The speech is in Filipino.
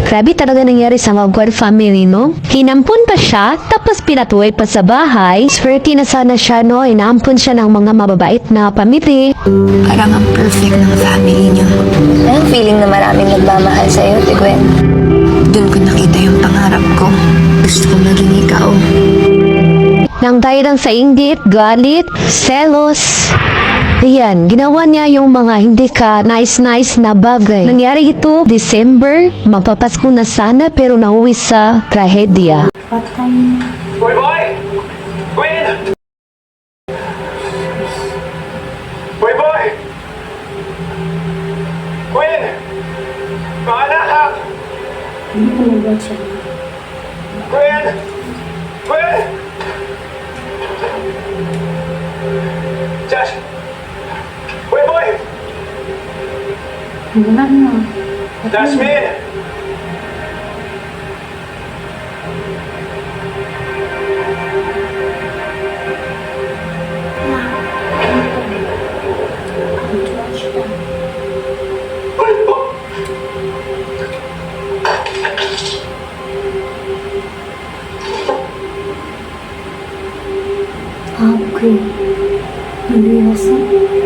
Grabe talaga nangyari sa Magwar family, no? Hinampun pa siya, tapos pinatuloy pa sa bahay. Swerte na sana siya, no? Inampun siya ng mga mababait na pamilya. Parang ang perfect ng family niyo. Anong feeling na maraming nagmamahal sa'yo, Tigwen? Doon ko nakita yung pangarap ko. Gusto ko maging ikaw. Nang dahil lang sa inggit, galit, selos. Ayan, ginawa niya yung mga hindi ka nice na bagay. Nangyari ito, December, mapapasko na sana pero nauwi sa trahedya. Boy, boy! Queen! Boy, boy! Queen! Mga anak! Queen! Queen! Josh! Boy, boy! Jasmine! आपके लिए